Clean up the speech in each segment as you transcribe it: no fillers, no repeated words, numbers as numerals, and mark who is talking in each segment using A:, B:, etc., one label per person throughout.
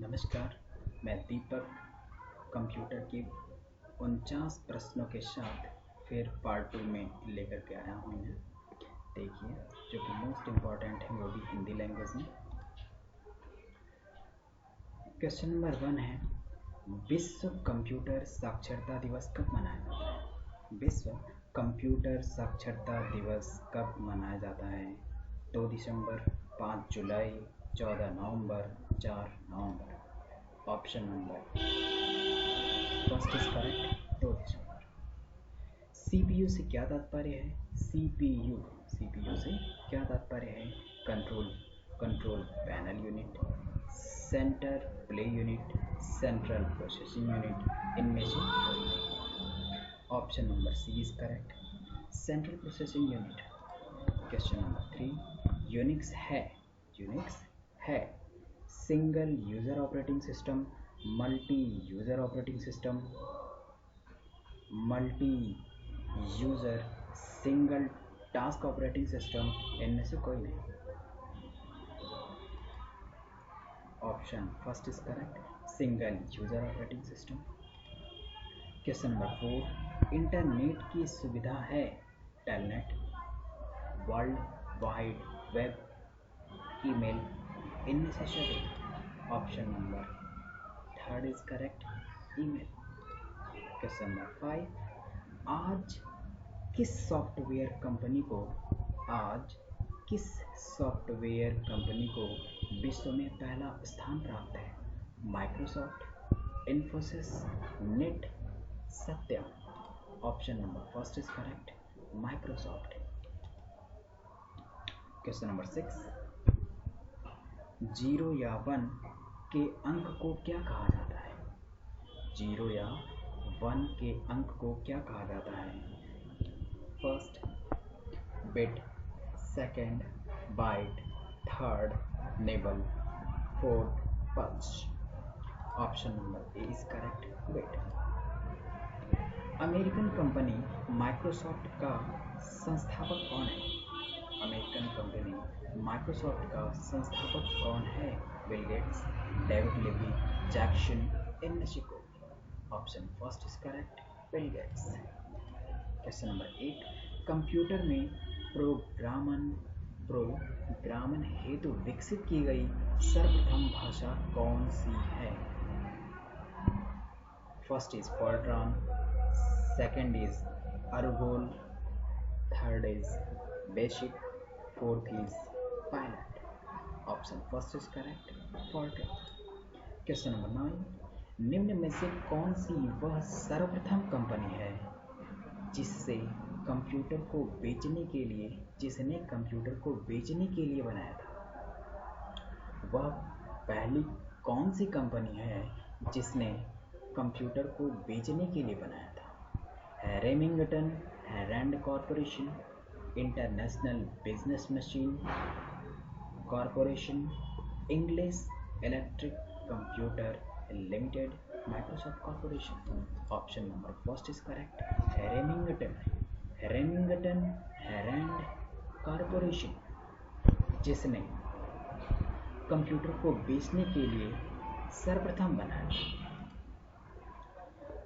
A: नमस्कार, मैं दीपक कंप्यूटर के 49 प्रश्नों के साथ फिर पार्ट 2 में लेकर के आया हूँ इन्हें। देखिए, जो कि मोस्ट इम्पॉर्टेंट है वो भी हिंदी लैंग्वेज में। क्वेश्चन नंबर 1 है, विश्व कंप्यूटर साक्षरता दिवस कब मनाया जाता है? विश्व कंप्यूटर साक्षरता दिवस कब मनाया जाता है? 2 दिसंबर, 5 जुलाई, 14 नवंबर, 4 नवंबर। Option number first is correct, 2 दिसंबर। सीपीयू से क्या तात्पर्य है? सीपीयू से क्या तात्पर्य है? Control panel unit, center play unit, central processing unit, इनमें से कोई नहीं। Option number C is correct, central processing unit. Question number 3, Unix है single user operating system, multi user operating system, multi user single task operating system, इनमें से कोई नहीं। Option first is correct, single user operating system. Question number 4, internet की सुविधा है telnet, world wide web, email, इनमें से सभी। Option number third is correct, email. Question number 5, आज किस सॉफ्टवेयर कंपनी को विश्व में पहला स्थान प्राप्त है? Microsoft, Infosys, net, Satyam. Option number first is correct, Microsoft. Question number 6, 0 या 1 के अंक को क्या कहा जाता है? 0 या 1 के अंक को क्या कहा जाता है? First bit, second byte, third nibble, fourth pulse. Option number A is correct, bit. American company Microsoft का संस्थापक कौन है? अमेरिकन कंपनी माइक्रोसॉफ्ट का संस्थापक कौन है? Bill Gates, David Levy, Jackson, इनमें से कोई। Option first is correct, Bill Gates. Question number 8, computer में प्रोग्रामन हेतु विकसित की गई सर्वप्रथम भाषा कौन सी है? First is FORTRAN, second is ALGOL, third is BASIC, fourth is PILOT. Option first is correct, FORTRAN. Question number 9, निम्न में से कौन सी वह सर्वप्रथम कंपनी है जिसने कंप्यूटर को बेचने के लिए बनाया था? वह पहली कौन सी कंपनी है जिसने कंप्यूटर को बेचने के लिए बनाया था? Remington, Rand Corporation, International Business Machine Corporation, English Electric Computer Limited, Microsoft Corporation. Option number first is correct, Remington Rand Corporation, जिसने कंप्यूटर को बेचने के लिए सर्वप्रथम बनाया।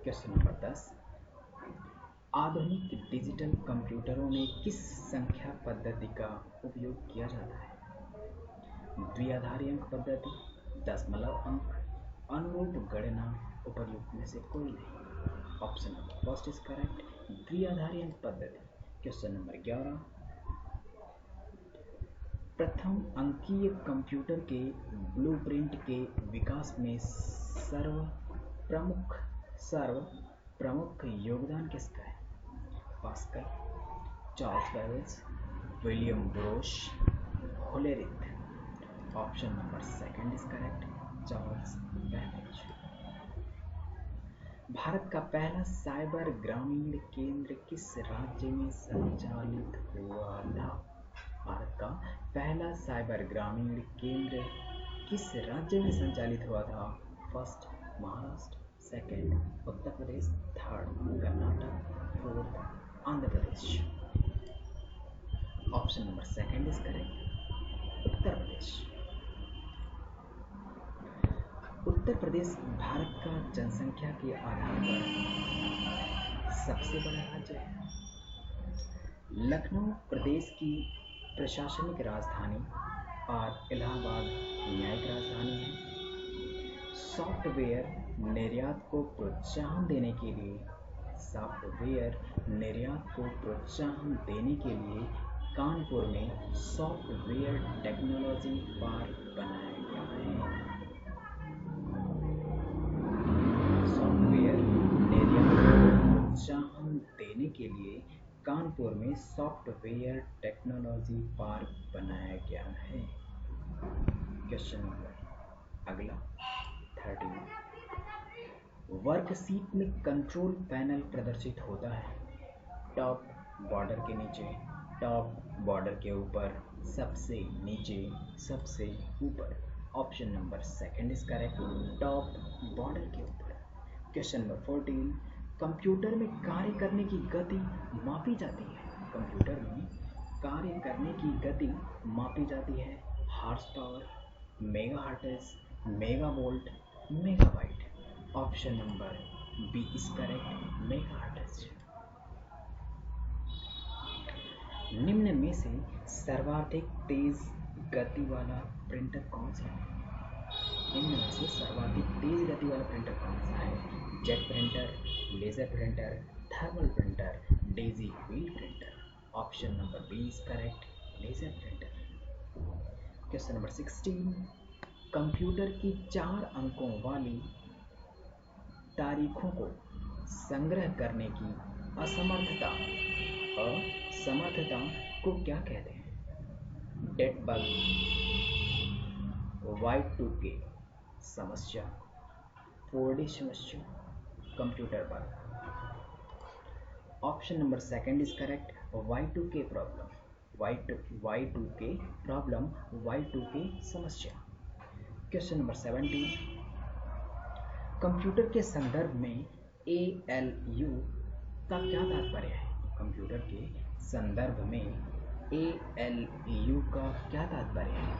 A: क्वेश्चन नंबर 10, आधुनिक डिजिटल कंप्यूटरों में किस संख्या पद्धति का उपयोग किया जाता है? द्विआधारी अंक पद्धति, दशमलव अंक, अनुरूप गणना, उपर्युक्त में से कोई नहीं। Option number first is correct, द्विआधारी अंक पद्धति। क्वेश्चन नंबर 11, प्रथम अंकीय कंप्यूटर के ब्लूप्रिंट के विकास में सर्वप्रमुख योगदान किसका है? Pascal, Charles Babbage, William brush, Hollerith. Option number second is correct, Charles Babbage. Bharat का पहला साइबर ग्रामीण केंद्र किस राज्य में संचालित हुआ था? भारत का पहला साइबर ग्रामीण केंद्र किस राज्य में संचालित हुआ था? First Maharashtra, second Uttar Pradesh, third Karnataka, fourth Andhra Pradesh. Option number second is correct, Uttar Pradesh. Uttar Pradesh Bharat का जनसंख्या के आधार पर सबसे बड़ा राज्य है। लखनऊ प्रदेश की प्रशासनिक राजधानी और इलाहाबाद न्यायिक राजधानी है। सॉफ्टवेयर निर्यात को प्रोत्साहन देने के लिए कानपुर में सॉफ्टवेयर टेक्नोलॉजी पार्क बनाया गया है। सॉफ्टवेयर निर्यात को प्रोत्साहन देने के लिए कानपुर में सॉफ्टवेयर टेक्नोलॉजी पार्क बनाया गया है। क्वेश्चन नंबर अगला 13। वर्कशीट में कंट्रोल पैनल प्रदर्शित होता है। टॉप बॉर्डर के नीचे, टॉप बॉर्डर के ऊपर, सबसे नीचे, सबसे ऊपर। Option number second is correct, top border के ऊपर। Question number 14। कंप्यूटर में कार्य करने की गति मापी जाती है। कंप्यूटर में कार्य करने की गति मापी जाती है horse power, megahertz, megavolt, megabyte. Option number B is correct, megahertz. निम्न में से सर्वाधिक तेज गति वाला प्रिंटर कौन सा है? निम्न में से सर्वाधिक तेज गति वाला प्रिंटर कौन सा है? Jet printer, laser printer, thermal printer, daisy wheel printer. Option number B is correct, laser printer. Question number 16। Computer की 4 अंकों वाली तारीखों को संग्रह करने की असमर्थता को क्या कहते हैं? डेड बग, Y2K समस्या, 4D समस्या, computer bug. Option number second is correct, Y2K problem, Y2K problem, Y2K समस्या। Question number 17। कंप्यूटर के संदर्भ में ALU का क्या तात्पर्य है? कंप्यूटर के संदर्भ में ALU का क्या तात्पर्य है?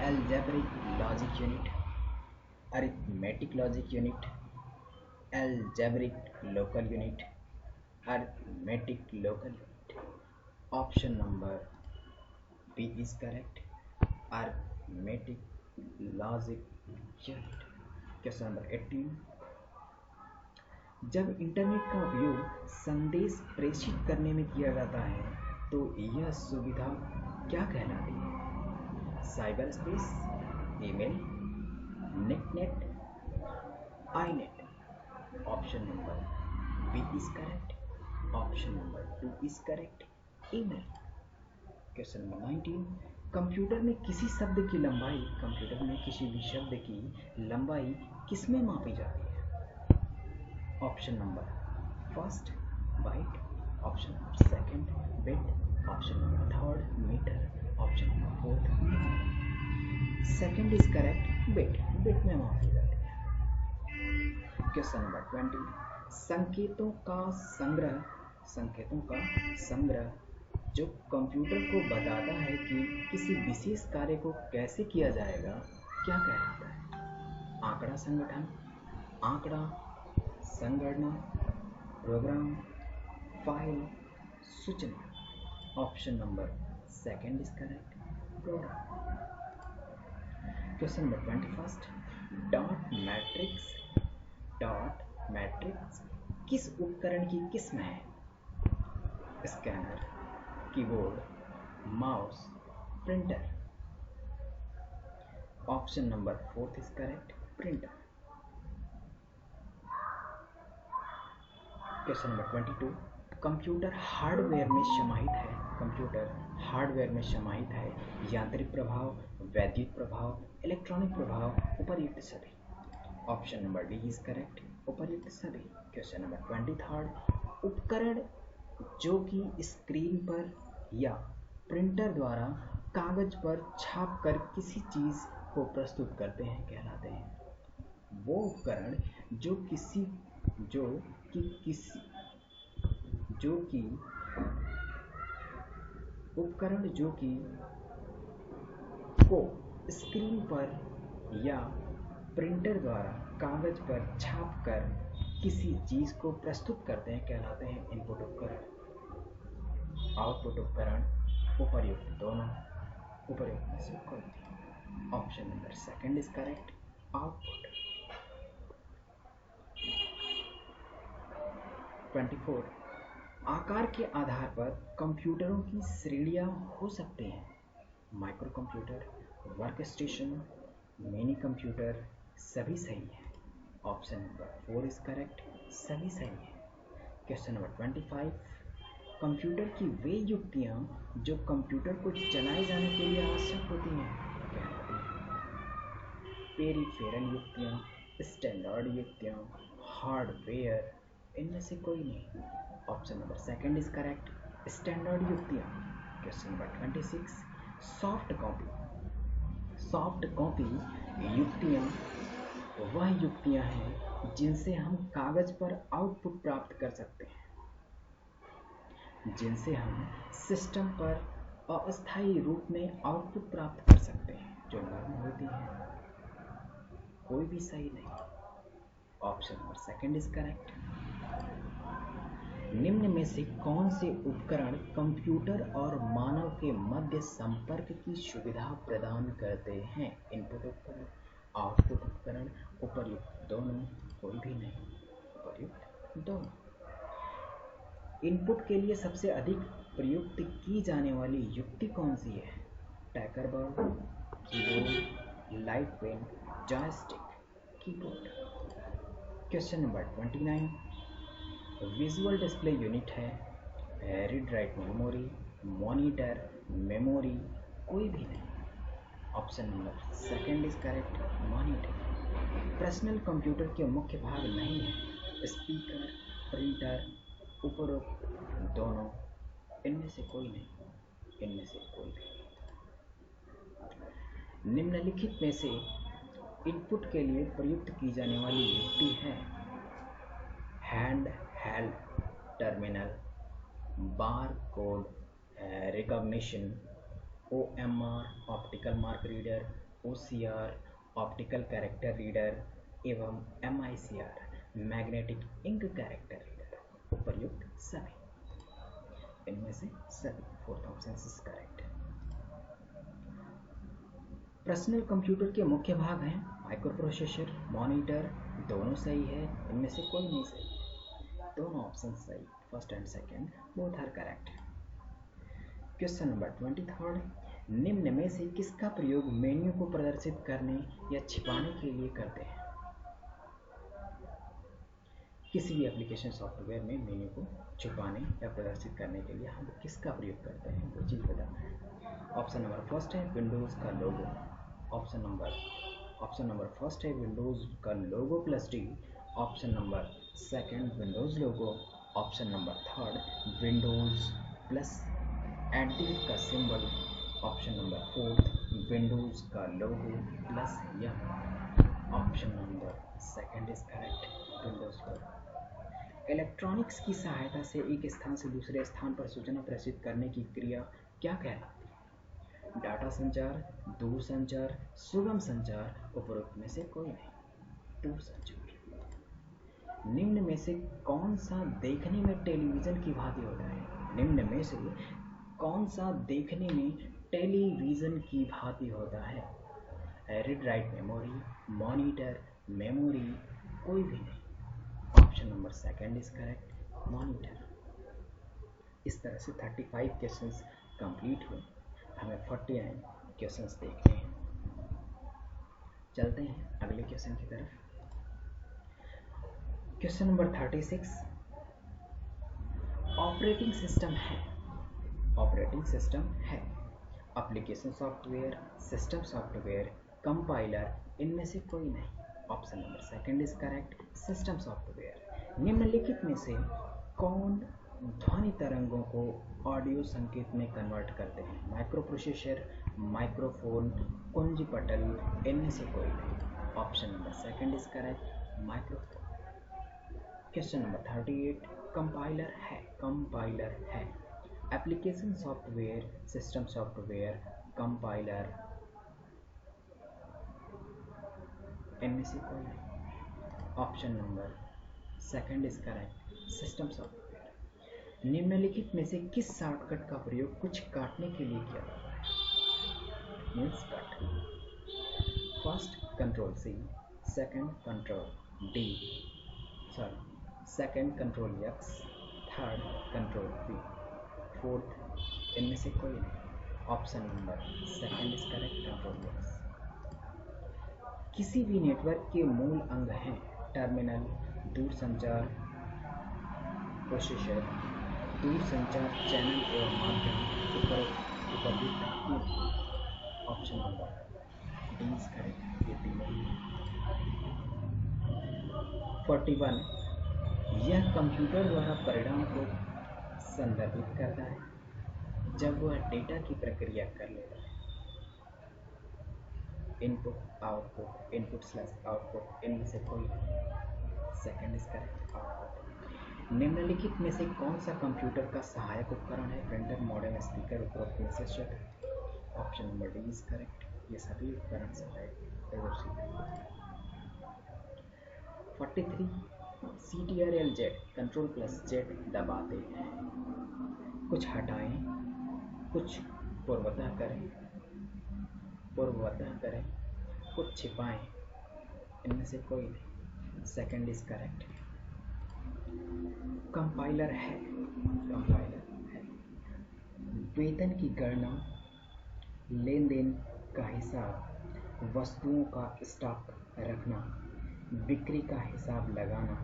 A: Algebraic logic unit, arithmetic logic unit, algebraic local unit, arithmetic local unit. Option number B is correct, arithmetic logic unit. Question number 18। जब इंटरनेट का उपयोग संदेश प्रेषित करने में किया जाता है तो यह सुविधा क्या कहलाती है? साइबर स्पेस, ईमेल, नेटनेट, आईनेट। Option number B is correct, option number 2 is correct, email. Question number 19। Computer में किसी भी शब्द की लंबाई किसमें मापी जाती है? Option number first byte, option number second bit, option number third metre, option number fourth metre. Second is correct, bit में मापी जाती है। Question number 20। संकेतों का संग्रह जो कंप्यूटर को बताता है कि किसी विशेष कार्य को कैसे किया जाएगा, क्या कहलाता है? आंकड़ा संगठन, आंकड़ा संगणना, प्रोग्राम, फाइल, सूचना। Option number second is correct, program. Question number 21। Dot matrix किस उपकरण की किस्म है? Scanner, keyboard, mouse, printer. Option number 4 is correct, printer. Question number 22। Computer hardware में समाहित है यांत्रिक प्रभाव, वैद्युत प्रभाव, इलेक्ट्रॉनिक प्रभाव, उपर्युक्त सभी। Option number D is correct, उपर्युक्त सभी। Question number 23। उपकरण जो कि स्क्रीन पर या प्रिंटर द्वारा कागज पर छाप कर किसी चीज को प्रस्तुत करते हैं कहलाते हैं? वो उपकरण जो को स्क्रीन पर या प्रिंटर द्वारा कागज पर छाप कर किसी चीज को प्रस्तुत करते हैं कहलाते हैं इनपुट उपकरण। आउटपुट उपकरण उपर्युक्त दोनों, उपर्युक्त में से कोई नहीं। Option number second is correct, output. 24, आकार के आधार पर कंप्यूटरों की श्रेणियां हो सकती हैं। Micro computer, work station, mini computer, सभी सही है। ऑप्शन नंबर 4 इज करेक्ट, सभी सही है। क्वेश्चन नंबर 25, कंप्यूटर की वे युक्तियां जो कंप्यूटर को चलाए जाने के लिए आवश्यक होती हैं कहलाती हैं पेरिफेरल युक्तियां, स्टैंडर्ड युक्तियां, हार्डवेयर, इनमें से कोई नहीं। Option number second is correct, standard युक्तियां। Question number 26, soft copy. Soft copy युक्तियां वह युक्तियां हैं जिनसे हम कागज पर आउटपुट प्राप्त कर सकते हैं, जिनसे हम सिस्टम पर अस्थायी रूप में आउटपुट प्राप्त कर सकते हैं, जो नर्म होती है। कोई भी सही नहीं। Option number second is correct. निम्न में से कौन से उपकरण कंप्यूटर और मानव के मध्य संपर्क की सुविधा प्रदान करते हैं? इनपुट उपकरण, आउटपुट उपकरण, उपर्युक्त दोनों, कोई भी नहीं। उपर्युक्त दोनों। इनपुट के लिए सबसे अधिक प्रयुक्त की जाने वाली युक्ति कौन सी है? टैकरबर्ड, keyboard, light pen, joystick, keyboard. Question number 29, visual display unit है, read write memory, monitor, memory, कोई भी नहीं। Option number second is correct, monitor. Personal computer के मुख्य भाग नहीं है, स्पीकर, प्रिंटर, उपरोक्त दोनों, इनमें से कोई नहीं। इनमें से कोई भी। निम्नलिखित में से इनपुट के लिए प्रयुक्त की जाने वाली युक्ति है hand held terminal, bar code recognition, OMR optical mark reader, OCR optical character reader एवं MICR magnetic ink character reader. उपर्युक्त सभी, इनमें से सभी। Fourth option is correct. Personal computer के मुख्य भाग हैं माइक्रो प्रोसेसर, मॉनिटर, दोनों सही है, इनमें से कोई नहीं सही। दोनों ऑप्शन सही, first and second both are correct. Question number 23, निम्न में से किसका प्रयोग मेन्यू को प्रदर्शित करने या छिपाने के लिए करते हैं? किसी भी एप्लीकेशन सॉफ्टवेयर में मेन्यू को छुपाने या प्रदर्शित करने के लिए हम किसका प्रयोग करते हैं, वो चीज़ बताना है। ऑप्शन नंबर फर्स्ट है विंडोज़ का लोगो। ऑप्शन नंबर फर्स्ट है विंडोज़ का logo plus D. Option number second Windows logo. Option number third Windows plus @ का symbol. Option number fourth Windows का logo plus M. Option number second is correct, Windows logo. Electronics की सहायता से एक स्थान से दूसरे स्थान पर सूचना प्रेषित करने की क्रिया क्या कहलाती है? डाटा संचार, दूर संचार, सुगम संचार, उपरोक्त में से कोई नहीं। दूर संचार। निम्न में से कौन सा देखने में टेलीविजन की भांति होता है? निम्न में से कौन सा देखने में टेलीविजन की भांति होता है? Read write memory, monitor, memory, कोई भी नहीं। Option number second is correct, monitor. इस तरह से 35 क्वेश्चंस कंप्लीट हुए। हमें 49 क्वेश्चंस देखने हैं। चलते हैं अगले क्वेश्चन की तरफ। क्वेश्चन नंबर 36, ऑपरेटिंग सिस्टम है। ऑपरेटिंग सिस्टम है application software, system software, compiler, इनमें से कोई नहीं। Option number second is correct, system software. निम्नलिखित में से कौन ध्वनि तरंगों को ऑडियो संकेत में कन्वर्ट करते हैं? माइक्रो प्रोसेसर, माइक्रोफोन, कुंजी पटल, इनमें से कोई नहीं। Option number second is correct, microphone. Question number 38, compiler है। कंपाइलर है application software, system software, compiler, इनमें से कोई नहीं। Option number second is correct, system software. निम्नलिखित में से किस शॉर्टकट का प्रयोग कुछ काटने के लिए किया जाता है? Means cut. First control C, second control D, second control X, third control P, fourth इनमें से कोई नहीं। Option number second is correct, control X. किसी भी नेटवर्क के मूल अंग हैं टर्मिनल, दूरसंचार प्रोसेसर, दूरसंचार चैनल एवं माध्यम, उपयुक्त। Option number D is correct, ये तीनों। 41, यह कंप्यूटर द्वारा परिणाम को संदर्भित करता है जब वह डेटा की प्रक्रिया कर लेता है। Input output, input slash output, इनमें से कोई नहीं। Second is correct, output. निम्नलिखित में से कौन सा कंप्यूटर का सहायक उपकरण है? प्रिंटर, मॉडेम, स्पीकर, उपरोक्त में से शब्द। Option number D is correct, ये सभी उपकरण सहायक है। 43, CTRL-Z कंट्रोल प्लस Z दबाते हैं, कुछ हटाएं, कुछ पूर्वतः करें, कुछ छिपाएं, इनमें से कोई नहीं। Second is correct. कंपाइलर है, वेतन की गणना, लेन देन का हिसाब, वस्तुओं का स्टॉक रखना, बिक्री का हिसाब लगाना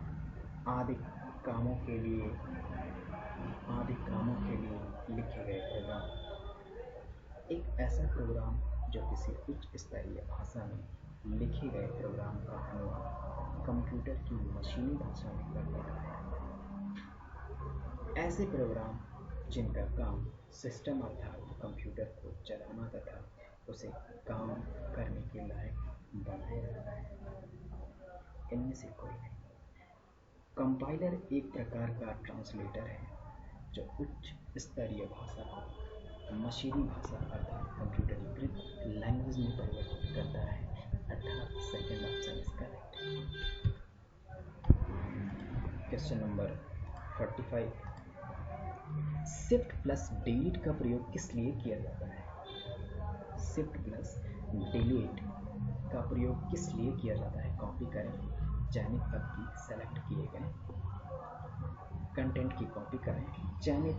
A: आदि कामों के लिए लिखे गए प्रोग्राम। एक ऐसा प्रोग्राम जो किसी उच्च स्तरीय भाषा में लिखे गए प्रोग्राम का अनुवाद कंप्यूटर की मशीनी भाषा में कर देता है। ऐसे प्रोग्राम जिनका काम सिस्टम अर्थात कंप्यूटर को चलाना तथा उसे काम करने के लायक बनाए रखना है। इनमें से कोई नहीं। कंपाइलर एक प्रकार का ट्रांसलेटर है जो उच्च स्तरीय भाषा को मशीनी भाषा अर्थात कंप्यूटरीकृत लैंग्वेज में परिवर्तित करता है, अर्थात second option is correct. Question number 45, shift plus delete का प्रयोग किस लिए किया जाता है? शिफ्ट प्लस डिलीट का प्रयोग किस लिए किया जाता है? कॉपी करें, चयनित पद की सेलेक्ट किए गए कंटेंट की कॉपी करें, चयनित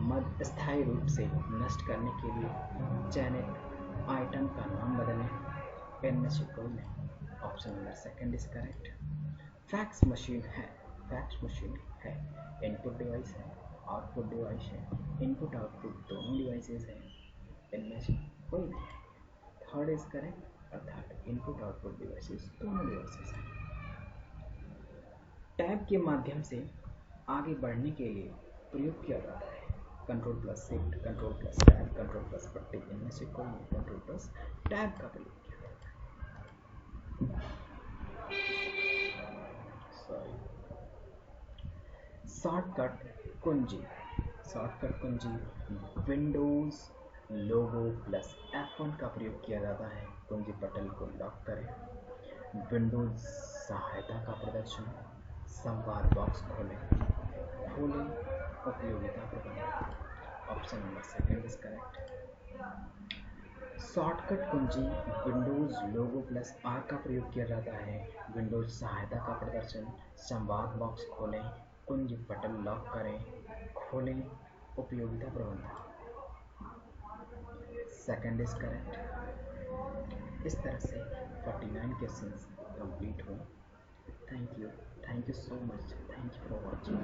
A: मद स्थायी रूप से नष्ट करने के लिए चयनित आइटम का नाम बदलें, इनमें से कोई नहीं। Option number second is correct. Fax machine है, इनपुट डिवाइस है, आउटपुट डिवाइस है, इनपुट आउटपुट दोनों डिवाइसेस हैं, इनमें से कोई नहीं। थर्ड इज करेक्ट, अर्थात इनपुट आउटपुट डिवाइसेस दोनों डिवाइसेस हैं। टैब के माध्यम से आगे बढ़ने के लिए प्रयोग किया जाता है control plus shift, control plus tab, control plus पट्टी, इनमें से कोई नहीं। कंट्रोल प्लस टैब का प्रयोग किया जाता है। शॉर्टकट कुंजी विंडोज लोगो प्लस F1 का प्रयोग किया जाता है कुंजी पटल को लॉक करें, विंडोज सहायता का प्रदर्शन, संवाद बॉक्स खोलें, उपयोगिता प्रबंधन। Option number second is correct. Shortcut कुंजी विंडोज लोगो प्लस R का प्रयोग किया जाता है विंडोज सहायता का प्रदर्शन, संवाद बॉक्स खोलें, कुंज पटल लॉक करें, खोलें, उपयोगिता प्रबंधन। Second is correct. इस तरह से 49 क्वेश्चंस कंप्लीट हुए। Thank you so much, thank you for watching.